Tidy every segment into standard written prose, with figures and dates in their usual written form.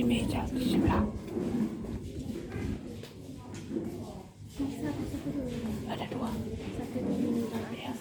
meja di sebelah. Ada dua. Ya.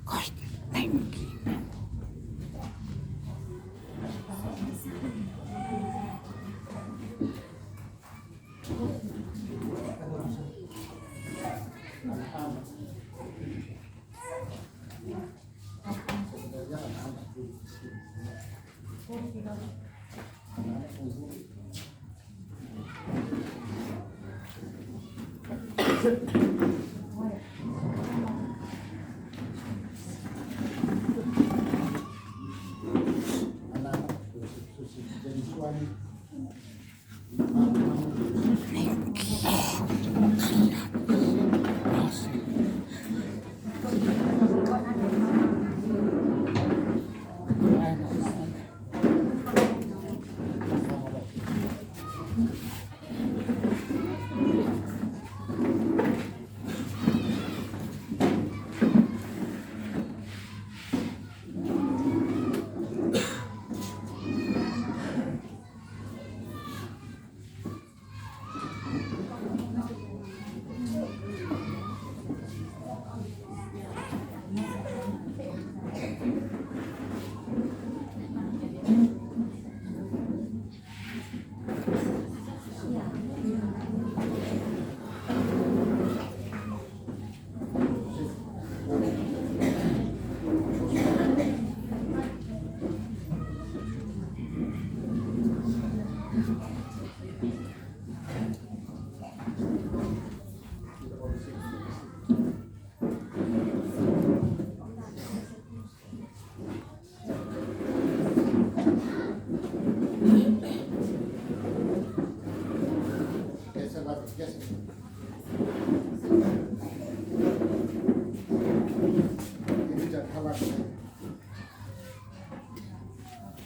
Koster, thank you.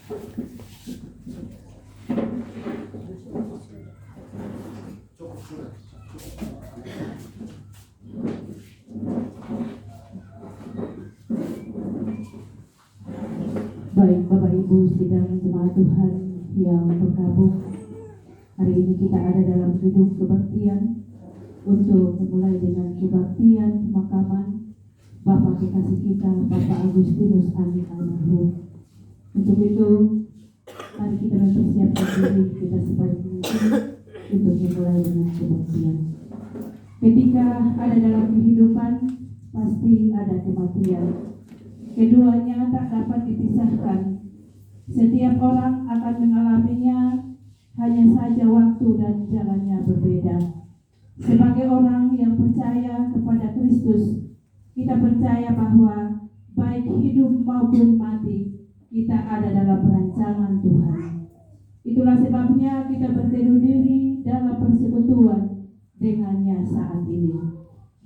Baik Bapak Ibu sidang jemaat Tuhan yang bergabung, hari ini kita ada dalam gedung kebaktian untuk memulai dengan kebaktian pemakaman Bapak kekasih kita Bapak Agustinus Ani almarhum. Untuk itu mari kita mempersiapkan diri kita sebaik mungkin untuk memulai dengan kebaktian. Ketika ada dalam kehidupan pasti ada kematian. Keduanya tak dapat dipisahkan. Setiap orang akan mengalaminya, hanya saja waktu dan jalannya berbeda. Sebagai orang yang percaya kepada Kristus, kita percaya bahwa baik hidup maupun mati, kita ada dalam rancangan Tuhan. Itulah sebabnya kita berteduh diri dalam persekutuan dengannya saat ini.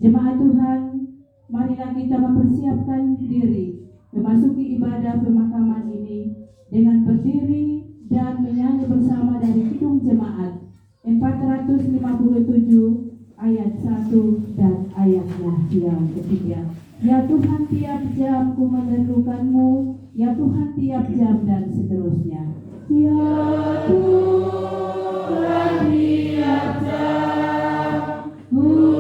Jemaat Tuhan, marilah kita mempersiapkan diri memasuki ibadah pemakaman ini dengan berdiri dan menyanyi bersama dari Kidung Jemaat 457 ayat 1 dan ayatnya yang ketiga. Ya Tuhan, tiap jam ku memerlukanmu, ya Tuhan, tiap jam, dan seterusnya. Ya Tuhan, tiap jam ku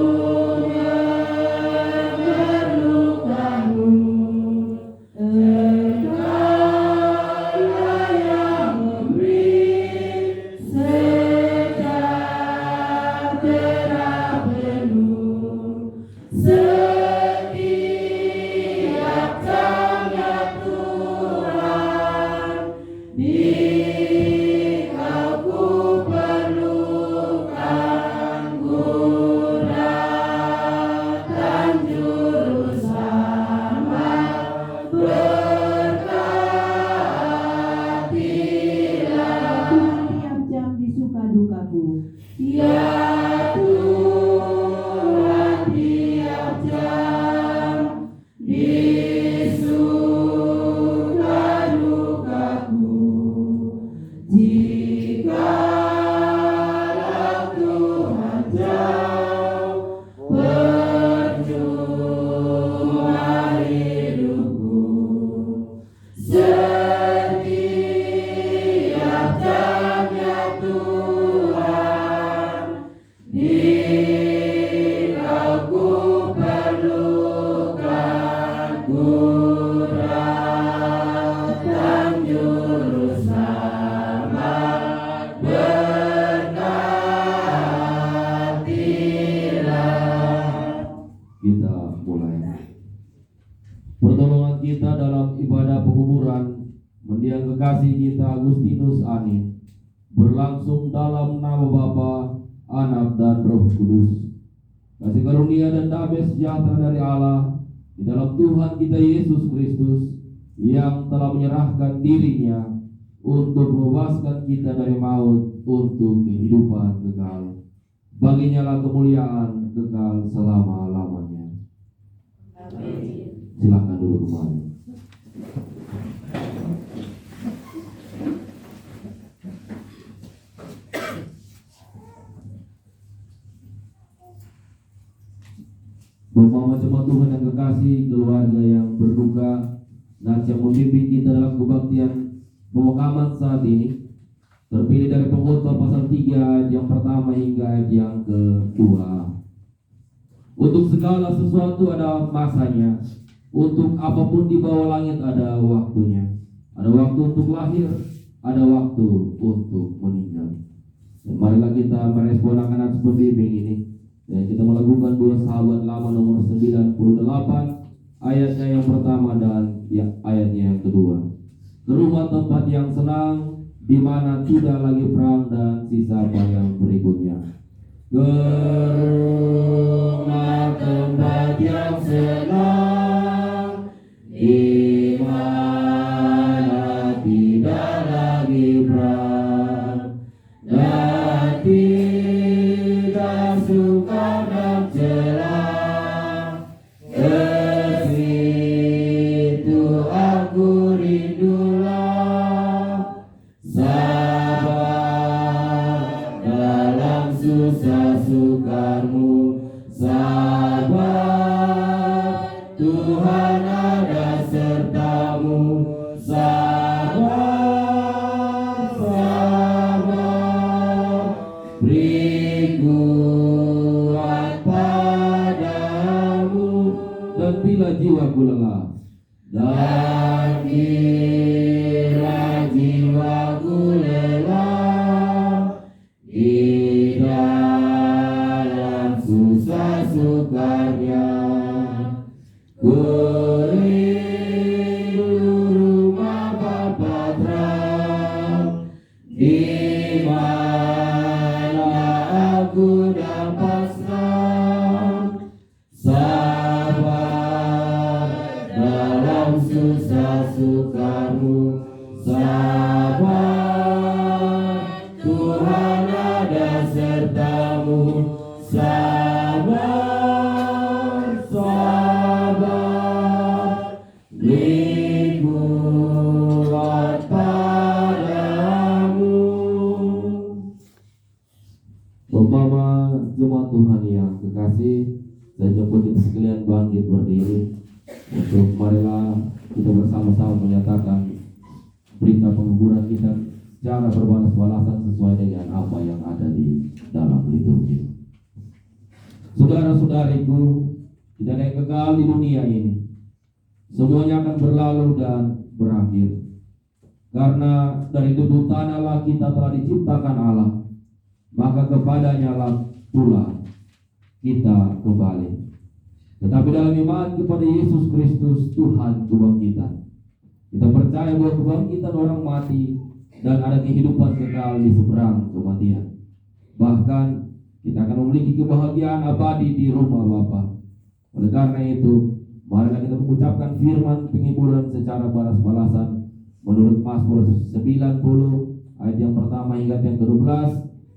pertolongan kita dalam ibadah penguburan mendiang kekasih kita Agustinus Ani berlangsung dalam nama Bapa, Anak, dan Roh Kudus. Kasih karunia dan damai sejahtera dari Allah di dalam Tuhan kita Yesus Kristus yang telah menyerahkan dirinya untuk membebaskan kita dari maut untuk kehidupan kekal. Baginya lah kemuliaan kekal selama-lamanya. Amin. Silakan dulu kembali. Bersama jemaat Tuhan yang kekasih, keluarga yang berduka, dan yang membimbing kita dalam kebaktian pemakaman saat ini, terpilih dari pengkhotbah pasal 3 ayat yang pertama hingga ayat yang kedua. Untuk segala sesuatu ada masanya, untuk apapun di bawah langit ada waktunya. Ada waktu untuk lahir, ada waktu untuk meninggal. Dan marilah kita merespon akan pembimbing ini. Dan kita melakukan 2 Sahabat Lama nomor 98 ayatnya yang pertama dan ayatnya yang kedua. Ke rumah tempat yang senang, di mana tidak lagi perang, dan sisa yang berikutnya. Ke rumah tempat yang senang, di mana tidak lagi perang, dan tidak sukar dan celah. Ke situ aku rindulah, sabar, beri kuat padamu. Dan bila jiwaku lelah, dan bila jiwaku lelah, di dalam susah sukanya, ku rindu rumah Bapa terang, di mana aku dapat senang, sabar dalam susah sukamu, sabar Tuhan ada sertamu, sabar, sabar, beri kuat padamu. Umpama jemaat Tuhan yang kekasih, saya jemput kita sekalian bangkit berdiri untuk marilah kita bersama-sama menyatakan berita penghiburan kita secara berbalas-balasan sesuai dengan apa yang ada di dalam liturgi. Saudara-saudariku, tidak ada yang kekal di dunia ini. Semuanya akan berlalu dan berakhir. Karena dari debu tanah lah kita telah diciptakan Allah, maka kepadanya lah pula kita kembali. Tetapi dalam iman kepada Yesus Kristus Tuhan kebangkitan, kita percaya bahwa kebangkitan orang mati dan ada kehidupan kekal di seberang kematian. Bahkan kita akan memiliki kebahagiaan abadi di rumah Bapa. Oleh karena itu, marilah kita mengucapkan firman penghiburan secara balas-balasan menurut Mazmur 90 ayat yang pertama hingga yang ke-12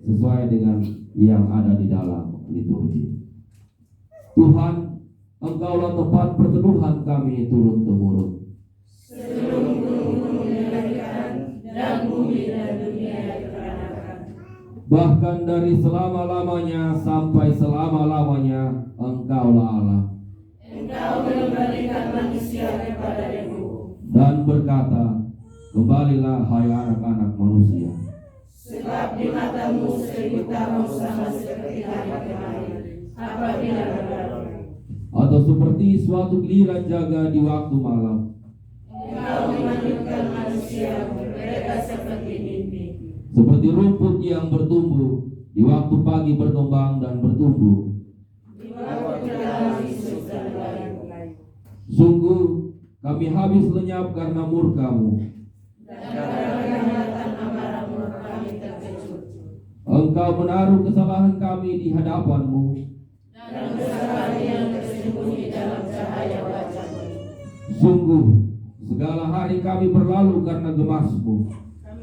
sesuai dengan yang ada di dalam liturgi. Tuhan, Engkaulah tempat perteduhan kami turun-temurun. Seluruh gunung menegakkan dan bumi dan dunia dikeranakan. Bahkan dari selama-lamanya sampai selama-lamanya Engkaulah Allah. Engkau mengembalikan manusia kepada debu, Dan berkata, kembalilah hai anak-anak manusia. sebab di matamu 1000 tahun sama seperti hari kemarin apabila berlalu. Atau seperti suatu giliran jaga di waktu malam. Engkau memanjurkan manusia, mereka seperti mimpi. Seperti rumput yang bertumbuh di waktu pagi berkembang dan bertumbuh. Di waktu gelap Yesus dan layu. Sungguh kami habis lenyap karena murka-Mu. Dan karena kehangatan amarahmu kami terkejut. Engkau menaruh kesalahan kami di hadapan-Mu. Dan kesalahan yang tersembunyi dalam cahaya wajah-Mu. Sungguh segala hari kami berlalu karena gemas-Mu.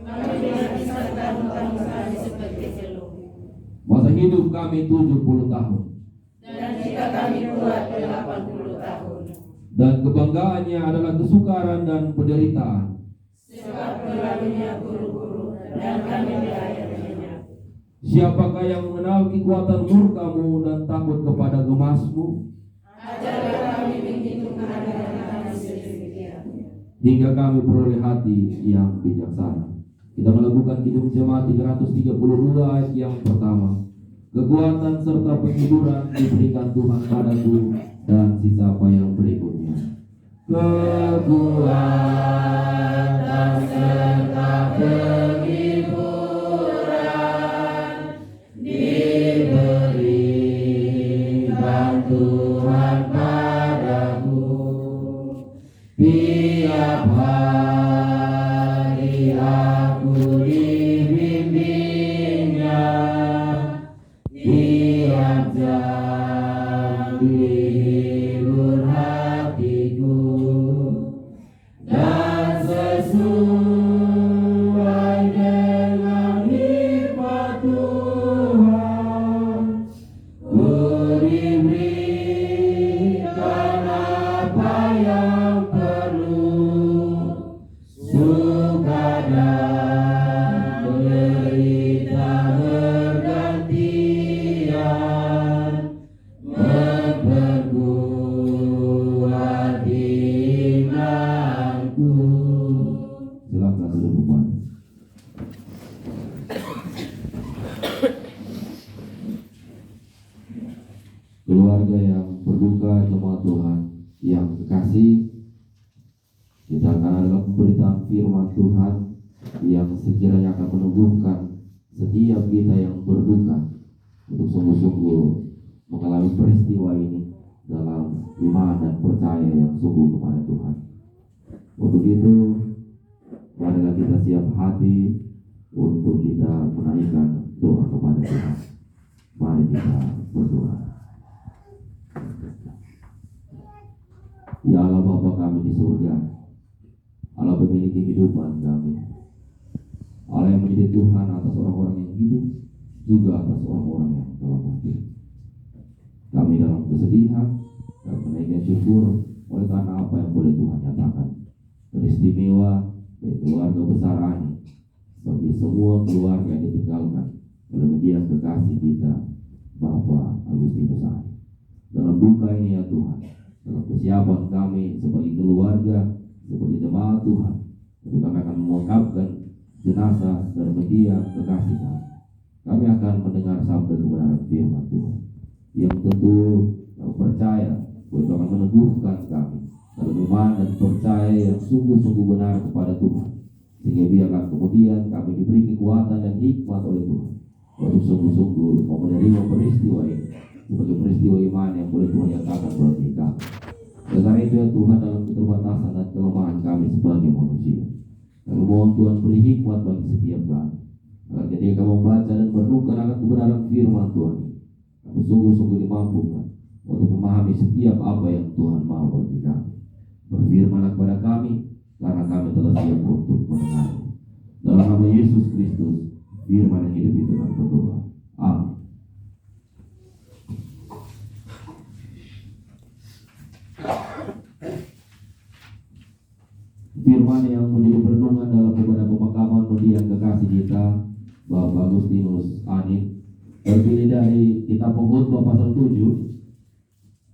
Kami menghabiskan tahun-tahun kami seperti celup. Masa hidup kami 70 tahun. Dan jika kami kuat 80 tahun. Dan kebanggaannya adalah kesukaran dan penderitaan. Sebab berlalunya guru-guru dan kami berakhir lenyap. Siapakah yang mengenal kekuatan murka-Mu dan takut kepada gemas-Mu? Ajarlah kami menghitung hari-hari kami sedemikian. Hingga kami peroleh hati yang bijaksana. Kita melakukan Kidung Jemaat 332 ayat yang pertama. Kekuatan serta penghiburan diberikan Tuhan padaku, dan sisa apa yang berikutnya. Kekuatan serta penghiburan diberikan Tuhan padaku. Tiap hari aku dibimbingnya, tiap jam dihibur hatiku, dan sesuatu kembali. Keluarga yang berduka, jemaat Tuhan yang kekasih, kita akan adalah pemberitaan firman Tuhan yang sekiranya akan menumbuhkan setiap kita yang berduka untuk sungguh-sungguh mengalami peristiwa ini dalam iman dan percaya yang sungguh kepada Tuhan. Untuk itu, marilah kita siap hati untuk kita menaikkan doa kepada Tuhan. Mari kita berdoa. Ya Allah Bapa kami di surga, Allah pemilik kehidupan kami, Allah yang menjadi Tuhan atas orang-orang yang hidup, juga atas orang-orang yang telah mati. Kami dalam kesedihan, kami menaikkan syukur oleh karena apa yang boleh Tuhan nyatakan. Teristimewa dari keluarga besar Ani, bagi semua keluarga yang ditinggalkan oleh mendiang kekasih kita, Bapak Agustinus Ani. Dalam duka ini ya Tuhan, dalam persiapan kami sebagai keluarga, sebagai jemaat Tuhan, untuk kami akan mewakafkan jenazah dari mendiang kekasih kami. Kami akan mendengar sabda kebenaran firman Tuhan, yang tentu kami percaya bahwa akan meneguhkan kami dalam iman dan percaya yang sungguh-sungguh benar kepada Tuhan, sehingga biarlah kemudian kami diberi kekuatan dan hikmat oleh Tuhan untuk sungguh-sungguh mau menerima peristiwa ini sebagai peristiwa iman yang boleh Tuhan nyatakan bagi kami. Oleh karena itu ya Tuhan, dalam keterbatasan dan kelemahan kami sebagai manusia, kami mohon Tuhan beri hikmat bagi setiap kami, agar ketika kami membaca dan merenungkan akan kebenaran firman Tuhan, kami sungguh-sungguh dimampukan untuk memahami setiap apa yang Tuhan mau bagi kami. Berfirmanlah kepada kami, karena kami telah siap untuk mendengarnya. Dalam nama Yesus Kristus, firman yang hidup itu kami berdoa. Amin. Firman yang menjadi perenungan dalam kepada pemakaman mendiang kekasih kita, Bapak Agustinus Ani, terpilih dari kitab Pengkhotbah pasal 7.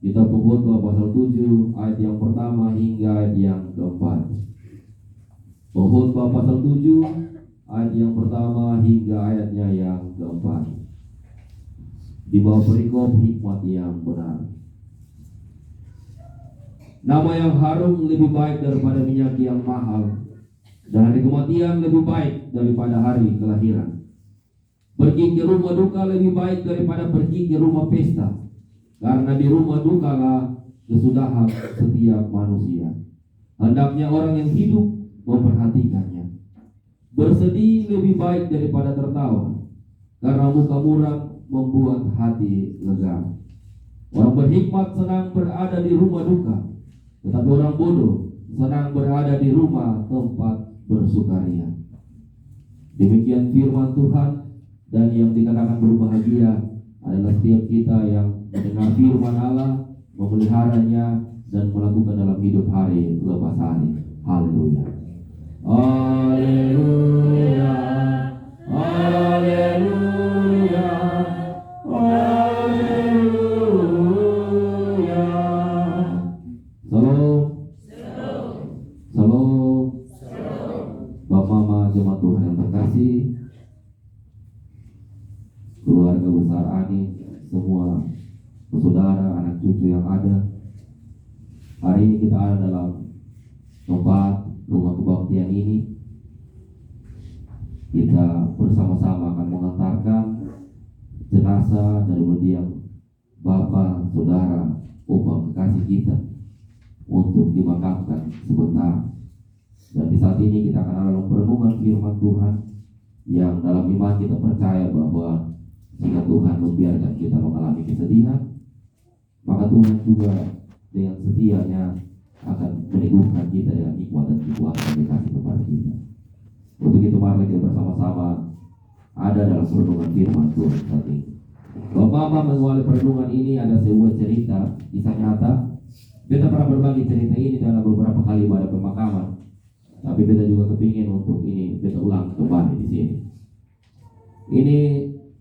Kitab Pengkhotbah pasal 7 ayat yang pertama hingga ayat yang keempat. Pengkhotbah pasal 7 ayat yang pertama hingga ayatnya yang keempat. Di bawah perikop hikmat yang benar. Nama yang harum lebih baik daripada minyak yang mahal, dan hari kematian lebih baik daripada hari kelahiran. Pergi ke rumah duka lebih baik daripada pergi ke rumah pesta, karena di rumah duka lah kesudahan setiap manusia. Hendaknya orang yang hidup memperhatikannya. Bersedih lebih baik daripada tertawa, karena muka muram membuat hati lega. Orang berhikmat senang berada di rumah duka, tetapi orang bodoh senang berada di rumah tempat bersukaria. Demikian firman Tuhan, dan yang dikatakan berbahagia adalah setiap kita yang mendengar firman Allah, memeliharanya, dan melakukan dalam hidup hari lepas hari. Haleluya. Haleluya. Haleluya. Haleluya. Salam. Salam. Bapak Mama jemaat Tuhan yang terkasih, keluarga besar Ani, semua saudara, anak cucu yang ada. Hari ini kita ada dalam tempat rumah kebaktian ini. Kita bersama-sama akan mengantarkan jenazah dari mendiang Bapak, saudara, Opa kekasih kita untuk dimakamkan sebentar. Dan di saat ini kita akan dalam perenungan firman Tuhan, yang dalam iman kita percaya bahwa jika Tuhan membiarkan kita mengalami kesedihan, maka Tuhan juga dengan setianya akan meneguhkan kita dengan hikmat dan kekuatan yang dikasih kepada kita. Untuk itu mari kita bersama-sama ada dalam perenungan firman Tuhan saat ini. Bapak mengawali perenungan ini ada sebuah cerita, kisah nyata. Kita pernah berbagi cerita ini dalam beberapa kali pada pemakaman, tapi kita juga kepingin untuk ini kita ulang kembali di sini. Ini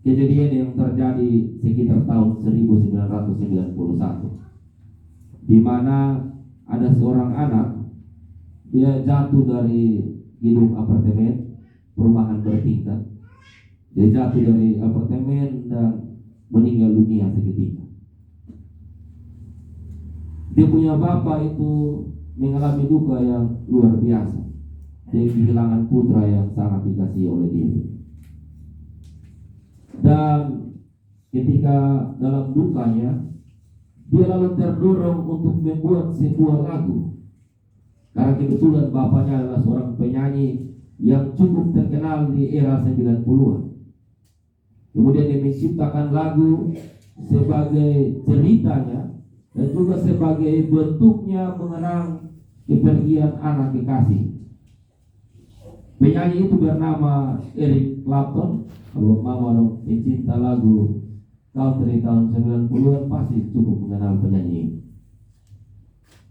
kejadian yang terjadi sekitar tahun 1991, di mana ada seorang anak, dia jatuh dari gedung apartemen perumahan bertingkat. Dia jatuh dari apartemen dan meninggal dunia seketika. Dia punya bapak itu mengalami duka yang luar biasa. Dia kehilangan putra yang sangat dikasihi oleh dia. Dan ketika dalam dukanya, dia lalu terdorong untuk membuat sebuah lagu. Karena kebetulan bapaknya adalah seorang penyanyi yang cukup terkenal di era 90-an. Kemudian dia menciptakan lagu sebagai ceritanya dan juga sebagai bentuknya mengenang kepergian anak kekasih. Penyanyi itu bernama Eric Clapton. Kalau mama dong pencinta lagu country tahun 90-an pasti cukup mengenal penyanyi ini.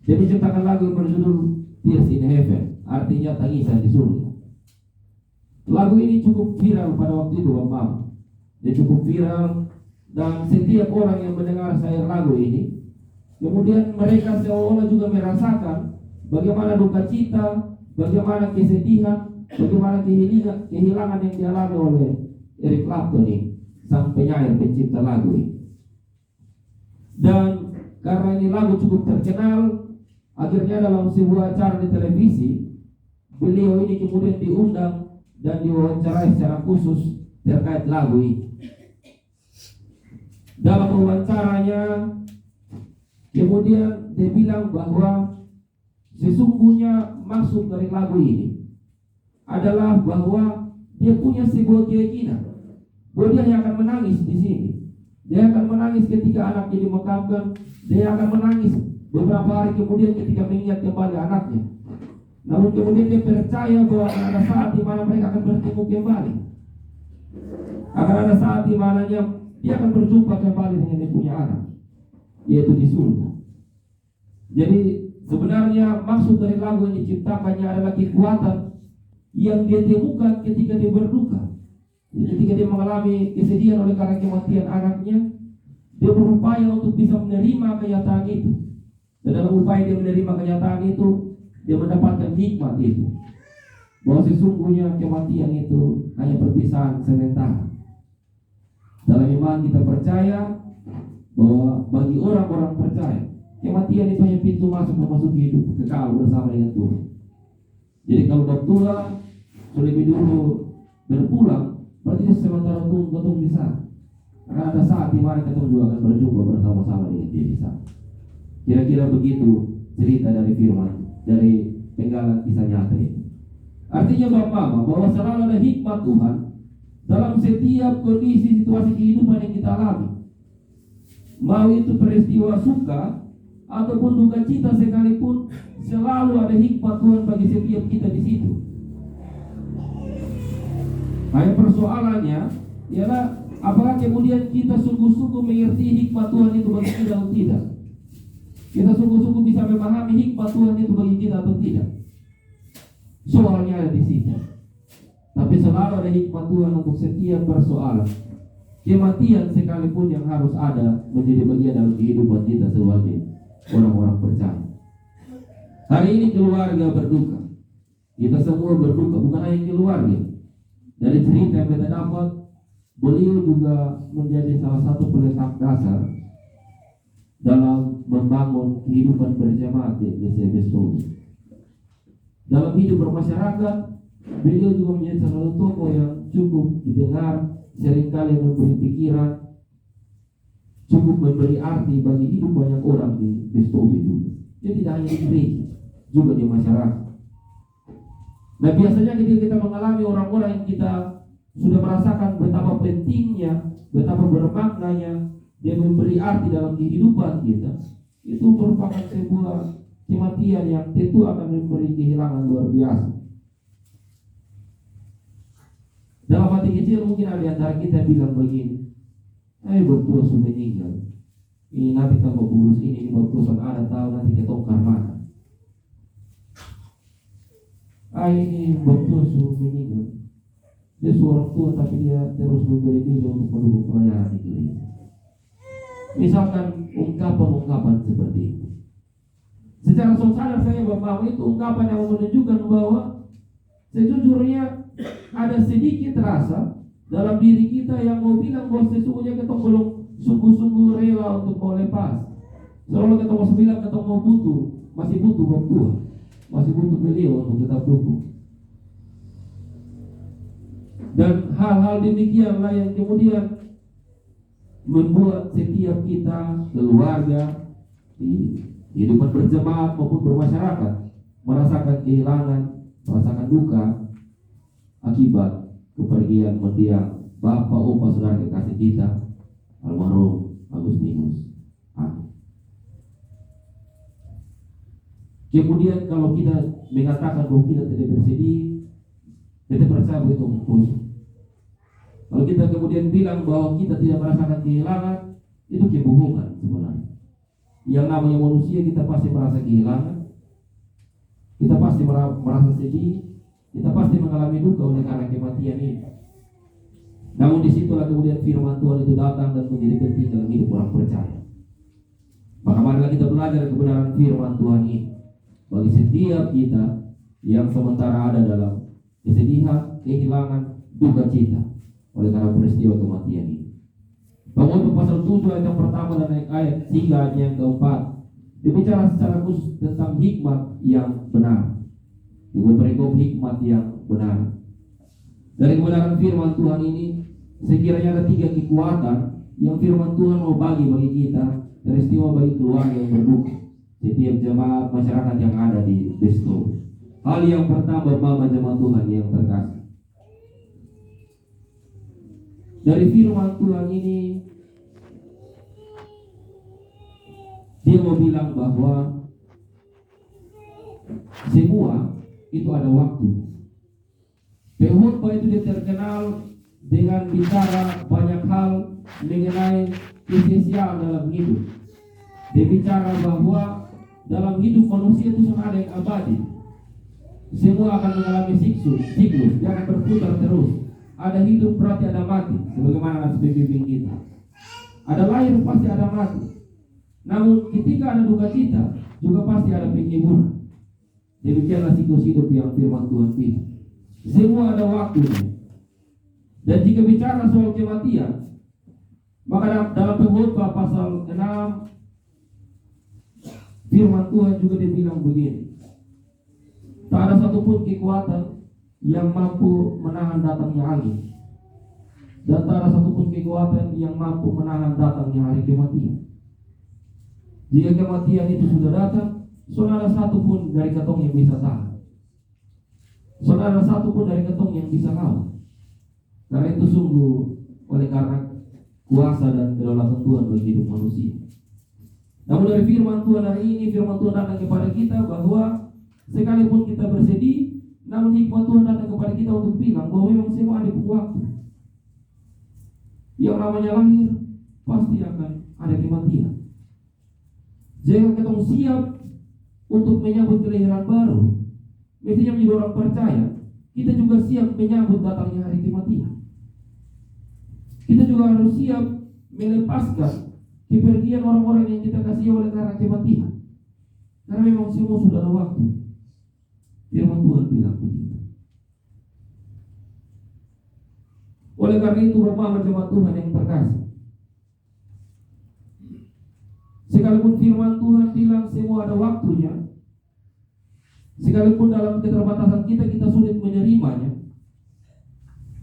Dia menciptakan lagu yang berjudul Tears in Heaven, artinya tangisan di surga. Lagu ini cukup viral pada waktu itu, Bapak. Dia cukup viral dan setiap orang yang mendengar syair lagu ini, kemudian mereka seolah juga merasakan bagaimana duka cita, bagaimana kesedihan, bagaimana kehilangan yang dialami oleh Eric Clapton ini, sang penyair pencipta lagu ini. Dan karena ini lagu cukup terkenal, akhirnya dalam sebuah acara di televisi, beliau ini kemudian diundang dan diwawancarai secara khusus terkait lagu ini. Dalam wawancaranya, kemudian dia bilang bahwa sesungguhnya maksud dari lagu ini adalah bahwa dia punya sebuah keyakinan bahwa dia akan menangis di sini. Dia akan menangis ketika anaknya dimakamkan. Dia akan menangis beberapa hari kemudian ketika mengingat kembali anaknya. Namun kemudian dia percaya bahwa akan ada saat di mana mereka akan bertemu kembali. Akan ada saat di mana dia akan berjumpa kembali dengan dia punya anak, yaitu di surga. Jadi sebenarnya maksud dari lagu yang diciptakannya adalah kekuatan yang dia temukan ketika dia berduka. Jadi ketika dia mengalami kesedihan oleh karena kematian anaknya, dia berupaya untuk bisa menerima kenyataan itu. Dan dalam upaya dia menerima kenyataan itu, dia mendapatkan hikmat itu, bahwa sesungguhnya kematian itu hanya perpisahan sementara. Dalam iman kita percaya bahwa bagi orang-orang percaya, kematian itu hanya pintu masuk memasuki hidup kekal bersama dengan Tuhan. Jadi kalau bab tua lebih dulu berpulang, berarti sementara tunggu di sana. Akan ada saat di mana kita juga akan berjumpa bersama-sama dengan dia di sana. Kira-kira begitu cerita dari firman, dari penggalan kisah nyata ini. Artinya Bapak, bahwa selalu ada hikmat Tuhan dalam setiap kondisi situasi kehidupan yang kita alami. Mau itu peristiwa suka ataupun duka cita sekalipun, selalu ada hikmat Tuhan bagi setiap kita di situ. Hanya persoalannya ialah apakah kemudian kita sungguh-sungguh mengerti hikmat Tuhan itu bagi kita atau tidak. Kita sungguh-sungguh bisa memahami hikmat Tuhan itu bagi kita atau tidak. Soalnya ada di situ. Tapi selalu ada hikmat Tuhan untuk setiap persoalan. Kematian sekalipun yang harus ada menjadi bagian dalam kehidupan kita sebagai orang-orang percaya. Hari ini keluarga berduka. Kita semua berduka, bukan hanya keluarga. Dari cerita yang kita dapat, beliau juga menjadi salah satu peletak dasar dalam membangun kehidupan berjamaah di Iglesia Bestowi. Dalam hidup bermasyarakat, beliau juga menjadi salah satu tokoh yang cukup didengar, seringkali memberi pikiran, cukup memberi arti bagi hidup banyak orang di Bestowi juga. Dia tidak hanya di gereja, juga di masyarakat. Nah biasanya ketika kita mengalami orang-orang yang kita sudah merasakan betapa pentingnya, betapa bermaknanya, dia memberi arti dalam kehidupan kita, itu merupakan sebuah kematian yang tentu akan memberi kehilangan luar biasa. Dalam hati kecil mungkin ada antara kita bilang begini, betul sudah meninggal. Ini nanti kalau urus ini betul ada tahu nanti ketongkar mana. Ini betul sudah meninggal. Dia seorang tua tapi dia terus memberi diri untuk mendukung pelayanan di gereja. Misalkan ungkapan-ungkapan seperti itu. Secara sadar saya Bapak, itu ungkapan yang menunjukkan bahwa Sejujurnya ada sedikit rasa dalam diri kita yang mau bilang bahwa sesungguhnya kita belum sungguh-sungguh rela untuk mau lepas. Selalu kita mau bilang kita mau masih butuh waktu, masih butuh beliau untuk tetap dukung. Dan hal-hal demikianlah yang kemudian membuat setiap kita, keluarga, di kehidupan berjemaat maupun bermasyarakat merasakan kehilangan, merasakan duka akibat kepergian mendiang Bapak Opa Saudara kekasih kita almarhum Agustinus. Kemudian kalau kita mengatakan bahwa kita tidak bersedih, kita percaya itu kosong. Kalau kita kemudian bilang bahwa kita tidak merasakan kehilangan, itu kebohongan sebenarnya. Yang namanya manusia kita pasti merasa kehilangan, kita pasti merasa sedih, kita pasti mengalami duka oleh karena kematian ini. Namun disitulah kemudian firman Tuhan itu datang dan menjadi penting dalam hidup orang percaya. Maka marilah kita belajar kebenaran firman Tuhan ini bagi setiap kita yang sementara ada dalam kesedihan, kehilangan, duka cita oleh karena peristiwa kematian ini. Bangun pasal 7 ayat yang pertama dan ayat 3 yang keempat dibicara secara khusus tentang hikmat yang benar. Diberi hikmat yang benar. Dari kebenaran firman Tuhan ini sekiranya ada 3 kekuatan yang firman Tuhan mau bagi kita, peristiwa bagi keluarga yang berduka, setiap jemaat masyarakat yang ada di Besto. Hal yang pertama, Mama jemaat Tuhan yang terkasih, dari firman Tuhan ini dia mau bilang bahwa semua itu ada waktu. Pengkhotbah itu dia terkenal dengan bicara banyak hal mengenai kesia-siaan dalam hidup. Dia bicara bahwa dalam hidup manusia itu semua ada yang abadi. Semua akan mengalami siklus, jangan berputar terus. Ada hidup berarti ada mati, sebagaimana nas bimbing kita. Ada lahir pasti ada mati. Namun ketika ada duka cita, juga pasti ada penghiburan. Demikianlah siklus hidup yang firman Tuhan bilang. Semua ada waktunya. Dan jika bicara soal kematian, maka dalam Pengkhotbah pasal 6 firman Tuhan juga dibilang begini. Tak ada satupun kekuatan yang mampu menahan datangnya angin, dan tak ada satupun kekuatan yang mampu menahan datangnya hari kematian. Jika kematian itu sudah datang, saudara satupun dari ketong yang bisa tahan, saudara satupun dari ketong yang bisa lawan. Karena itu sungguh oleh karena kuasa dan kedaulatan Tuhan bagi hidup manusia. Namun dari firman Tuhan hari ini, firman Tuhan datang kepada kita bahwa sekalipun kita bersedih, namun hikmat Tuhan datang kepada kita untuk bilang bahwa memang semua ada waktu. Yang namanya lahir pasti akan ada kematian. Jangan kita siap untuk menyambut kelahiran baru. Mestinya menjadi orang percaya, kita juga siap menyambut datangnya hari kematian. Kita juga harus siap melepaskan kepergian orang-orang yang kita kasih oleh karena kematian. Karena memang semua sudah ada waktu. Firman Tuhan bilang begitu. Oleh karena itu, Bapak jemaat Tuhan yang terkasih, sekalipun firman Tuhan bilang semua ada waktunya, sekalipun dalam keterbatasan kita sulit menerimanya,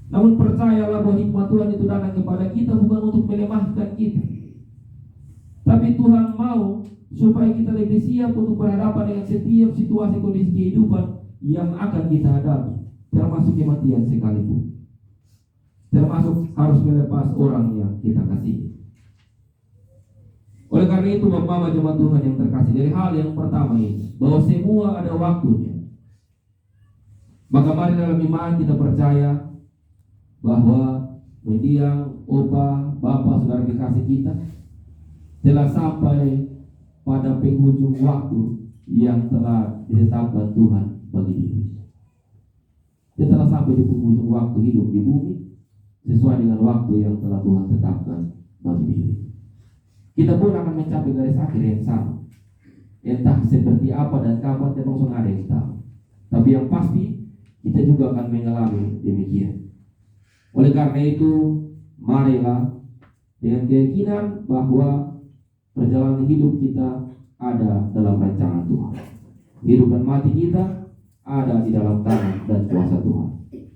namun percayalah bahwa hikmat Tuhan itu datang kepada kita bukan untuk melemahkan kita, tapi Tuhan mau supaya kita lebih siap untuk berhadapan dengan setiap situasi kondisi kehidupan yang akan kita hadapi, termasuk kematian sekalipun, termasuk harus melepas orang yang kita kasih. Oleh karena itu, Bapak jemaat Tuhan yang terkasih, dari hal yang pertama ini, bahwa semua ada waktunya. Maka mari dalam iman kita percaya bahwa mendiang Opa, Bapak, Saudara kekasih kita telah sampai pada penghujung waktu yang telah ditetapkan Tuhan bagi diri. Dia telah sampai di penghujung waktu hidup di bumi sesuai dengan waktu yang telah Tuhan tetapkan bagi diri. Kita pun akan mencapai garis akhir yang sama. Entah seperti apa dan kapan kita langsung ada yang tahu. Tapi yang pasti kita juga akan mengalami demikian. Oleh karena itu, marilah dengan keyakinan bahwa perjalanan hidup kita ada dalam rancangan Tuhan. Hidup dan mati kita ada di dalam tangan dan kuasa Tuhan.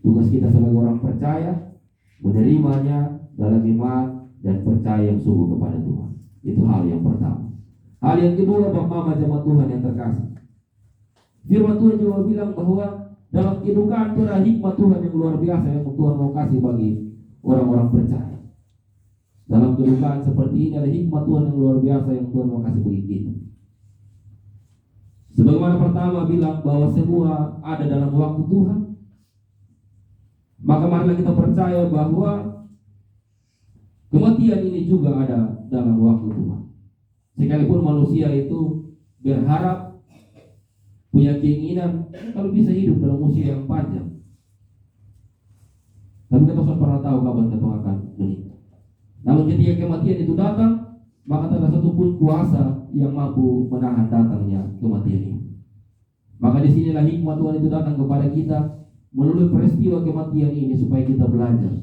Tugas kita sebagai orang percaya menerimanya dalam iman dan percaya yang sungguh kepada Tuhan. Itu hal yang pertama. Hal yang kedua, Bapak jemaat Tuhan yang terkasih, firman Tuhan juga bilang bahwa dalam kehidupan itu ada hikmat Tuhan yang luar biasa yang Tuhan mau kasih bagi orang-orang percaya. Dalam kehidupan seperti ini ada hikmat Tuhan yang luar biasa yang Tuhan mau kasih bagi kita. Sebagaimana pertama bilang bahwa semua ada dalam waktu Tuhan, maka marilah kita percaya bahwa kematian ini juga ada dalam waktu Tuhan. Sekalipun manusia itu berharap, punya keinginan kalau bisa hidup dalam usia yang panjang, tapi kita tidak pernah tahu kapan kita akan meninggal. Namun ketika kematian itu datang, maka tak ada satupun kuasa yang mampu menahan datangnya kematian ini. Maka disinilah hikmat Tuhan itu datang kepada kita melalui peristiwa kematian ini supaya kita belajar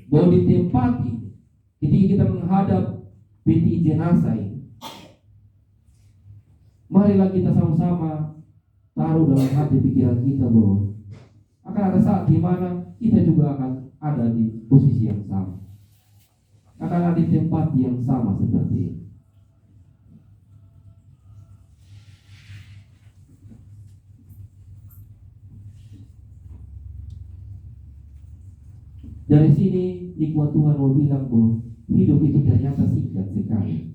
bahwa di tempat ini, ketika kita menghadap peti jenazah ini, marilah kita sama-sama taruh dalam hati pikiran kita bahwa akan ada saat di mana kita juga akan ada di posisi yang sama, akan ada di tempat yang sama seperti ini. Dari sini hikmat Tuhan mau bilang bahwa hidup itu ternyata singkat sekali.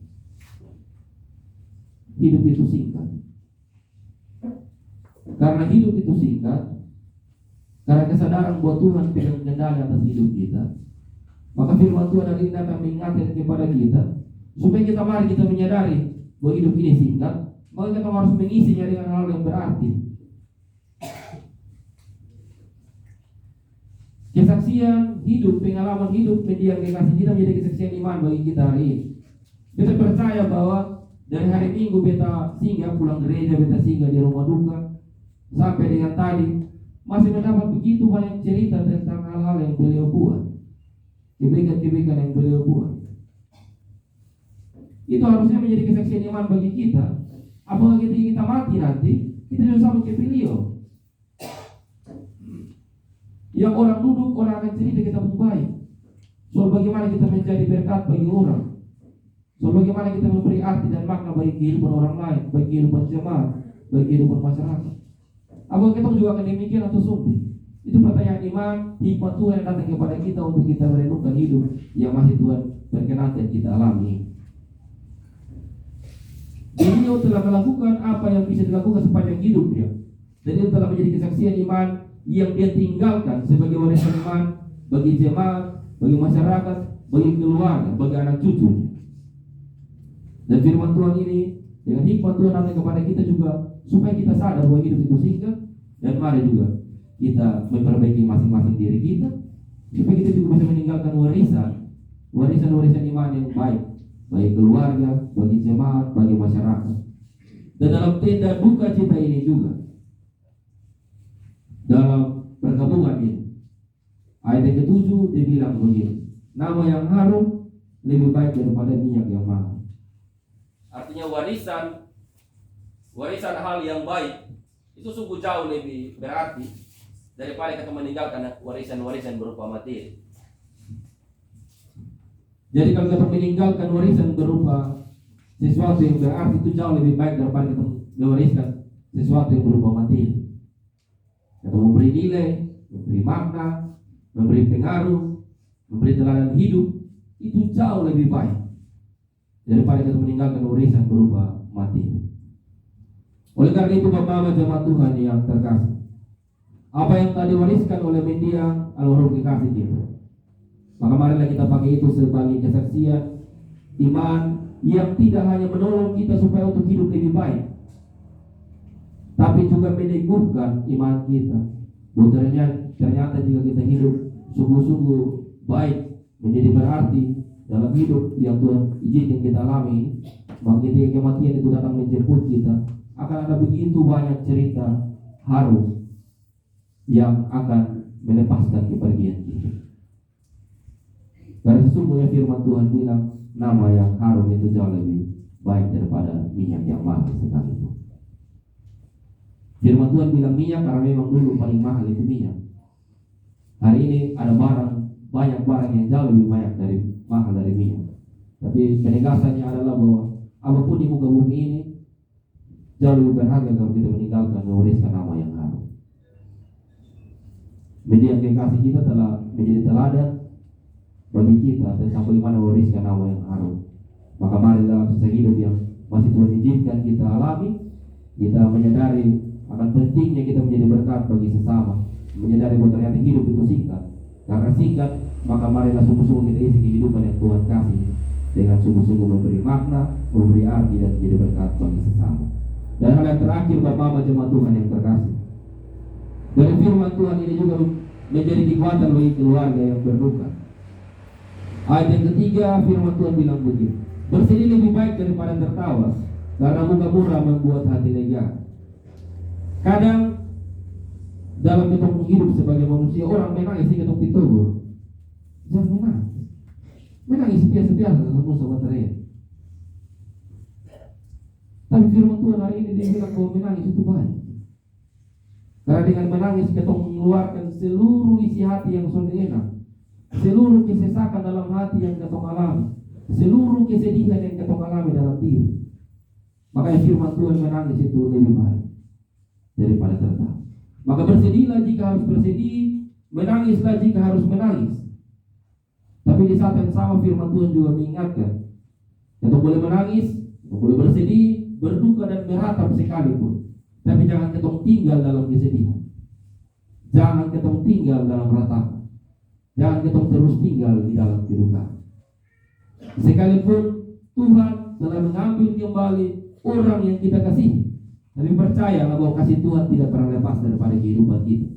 Hidup itu singkat. Karena hidup itu singkat, karena kesadaran bahwa Tuhan pegang kendali atas hidup kita, maka firman Tuhan hari ini akan mengingatkan kepada kita supaya kita mari kita menyadari bahwa hidup ini singkat, maka kita harus mengisinya dengan hal yang berarti. Kesaksian hidup, pengalaman hidup mendiang kekasih kita menjadi kesaksian iman bagi kita hari ini. Kita percaya bahwa dari hari Minggu beta singgah pulang gereja, beta singgah di rumah duka, sampai dengan tadi masih mendapat begitu banyak cerita tentang hal-hal yang beliau buat, kebaikan-kebaikan yang beliau buat. Itu harusnya menjadi kesaksian iman bagi kita. Apakah ketika kita mati nanti, kita juga sama seperti beliau. Yang orang duduk, orang akan cerita kita pun baik. Soal bagaimana kita menjadi berkat bagi orang. Soal bagaimana kita memberi arti dan makna bagi kehidupan orang lain, bagi kehidupan jemaat, bagi kehidupan masyarakat. Apakah kita juga akan demikian atau sumpah? Itu pertanyaan iman, hikmat Tuhan yang datang kepada kita untuk kita merenungkan hidup yang masih Tuhan berkenankan kita alami. Beliau telah melakukan apa yang bisa dilakukan sepanjang hidupnya, dan itu telah menjadi kesaksian iman yang dia tinggalkan sebagai warisan iman bagi jemaat, bagi masyarakat, bagi keluarga, bagi anak cucunya. Dan firman Tuhan ini dengan hikmat Tuhan datang kepada kita juga supaya kita sadar bahwa hidup itu singkat, dan mari juga kita memperbaiki masing-masing diri kita supaya kita juga bisa meninggalkan warisan iman yang baik bagi keluarga, bagi jemaat, bagi masyarakat. Dan dalam tenda duka cita ini juga, dalam perkabungan ini, ayat yang ke-7 dia bilang begini, nama yang harum lebih baik daripada minyak yang mahal. Artinya warisan hal yang baik itu sungguh jauh lebih berarti daripada kita meninggalkan warisan-warisan berupa materi. Jadi kalau kita meninggalkan warisan berupa sesuatu yang berarti, itu jauh lebih baik daripada kita mewariskan sesuatu yang berupa materi. Kita memberi nilai, memberi makna, memberi pengaruh, memberi teladan hidup, itu jauh lebih baik daripada kita meninggalkan warisan berupa materi. Oleh karena itu Bapak jemaat Tuhan yang terkasih, apa yang tadi wariskan oleh mendiang almarhum kekasih kita, maka marilah kita pakai itu sebagai kesaksian iman yang tidak hanya menolong kita supaya untuk hidup lebih baik, tapi juga meneguhkan iman kita. Bahwa ternyata jika kita hidup sungguh-sungguh baik, menjadi berarti dalam hidup yang Tuhan izinkan kita alami, maka ketika kematian itu datang menjemput kita, akan ada begitu banyak cerita haru yang akan melepaskan kepergian kita. Karena sesungguhnya firman Tuhan bilang nama yang harum itu jauh lebih baik daripada minyak yang mahal sekalipun. Firman Tuhan bilang minyak karena memang dulu paling mahal itu minyak. Hari ini ada banyak barang yang jauh lebih mahal dari minyak. Tapi penegasannya adalah bahwa apapun di muka bumi ini jauh lebih berharga kalau kita meninggalkan mewariskan nama yang harum. Media kekasih kita telah menjadi teladan bagi kita tentang bagaimana mewariskan nama yang harum. Maka mari dalam sisa hidup yang masih Tuhan izinkan kita alami, kita menyadari akan pentingnya kita menjadi berkat bagi sesama, menyadari bahwa ternyata hidup itu singkat. Karena singkat, maka marilah sungguh-sungguh kita isi kehidupan yang Tuhan kasih dengan sungguh-sungguh memberi makna, memberi arti dan menjadi berkat bagi sesama. Dan hal yang terakhir, Bapak jemaat Tuhan yang terkasih, dari firman Tuhan ini juga menjadi kekuatan bagi keluarga yang berduka. Ayat yang ketiga, firman Tuhan bilang begini, bersedih lebih baik daripada tertawa, karena muka murah membuat hati lega. Kadang dalam ketemu hidup sebagai manusia, orang menangis di ketemu pitogur. Jangan menangis. Menangis biasa-biasa sama sama teriak. Tapi firman Tuhan hari ini dia bilang bahwa menangis itu baik. Karena dengan menangis kita mengeluarkan seluruh isi hati yang sudah enak, seluruh kesesakan dalam hati yang kita alami, seluruh kesedihan yang kita alami dalam diri. Makanya firman Tuhan menangis itu lebih baik daripada tertawa. Maka bersedihlah jika harus bersedih, menangislah jika harus menangis. Tapi di saat yang sama firman Tuhan juga mengingatkan, kita boleh menangis, kita boleh bersedih, berduka dan meratap sekalipun. Tapi jangan kita tinggal dalam kesedihan. Jangan kita tinggal dalam ratapan. Jangan kita terus tinggal di dalam kedukaan. Sekalipun Tuhan telah mengambil kembali orang yang kita kasihi, tapi percayalah bahwa kasih Tuhan tidak pernah lepas daripada kehidupan kita.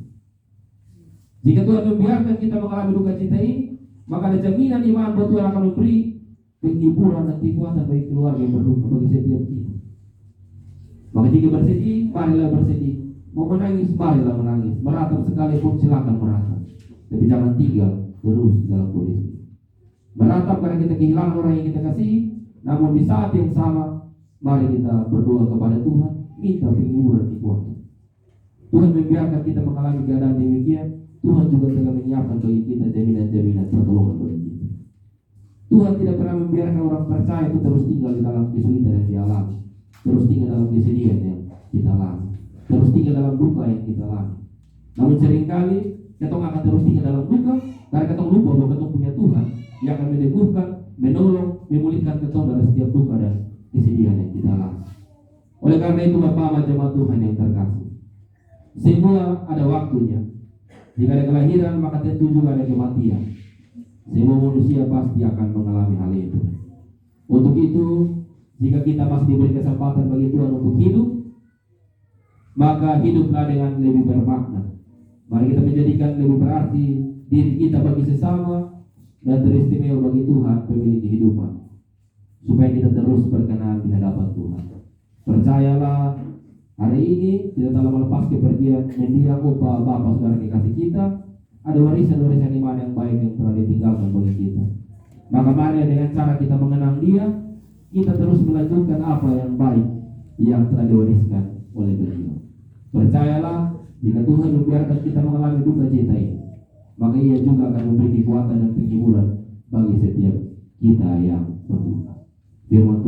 Jika Tuhan membiarkan kita mengalami duka cita ini, maka ada jaminan iman bahwa Tuhan akan memberi penghiburan dan kekuatan bagi keluarga yang berduka, bagi setiap kita. Maka jika bersedih, marilah bersedih. Mau menangis, marilah menangis. Meratap sekalipun silakan meratap. Tapi jangan tinggal terus dalam kondisi. Meratap karena kita kehilangan orang yang kita kasihi, namun di saat yang sama, mari kita berdoa kepada Tuhan, minta penghiburan kekuatan. Tuhan membiarkan kita mengalami keadaan demikian, Tuhan juga telah menyiapkan bagi kita jaminan-jaminan pertolongan bagi kita. Tuhan tidak pernah membiarkan orang percaya itu terus tinggal di dalam kesulitan yang dialami, terus tinggal dalam kesedihan yang kita alami, terus tinggal dalam duka yang kita alami. Namun seringkali kita akan terus tinggal dalam duka karena kita lupa bahwa kita punya Tuhan yang akan meneguhkan, menolong, memulihkan kita dari setiap duka dan kesedihan yang kita alami. Oleh karena itu Bapak jemaat Tuhan yang terkasih, semua ada waktunya. Jika ada kelahiran maka tentu juga ada kematian. Semua manusia pasti akan mengalami hal itu. Untuk itu, jika kita masih diberi kesempatan bagi Tuhan untuk hidup, maka hiduplah dengan lebih bermakna. Mari kita menjadikan lebih berarti diri kita bagi sesama dan teristimewa bagi Tuhan pemilik kehidupan, supaya kita terus berkenan di hadapan Tuhan. Percayalah, hari ini kita telah melepas kepergian mendiang Bapak saudara kekasih kita, ada warisan-warisan iman yang baik yang telah ditinggalkan bagi kita. Maka mari dengan cara kita mengenang dia, kita terus melanjutkan apa yang baik yang telah diwariskan oleh beliau. Percayalah, jika Tuhan membiarkan kita mengalami duka cita ini, maka ia juga akan memberi kekuatan dan penghiburan bagi setiap kita yang berduka. Firman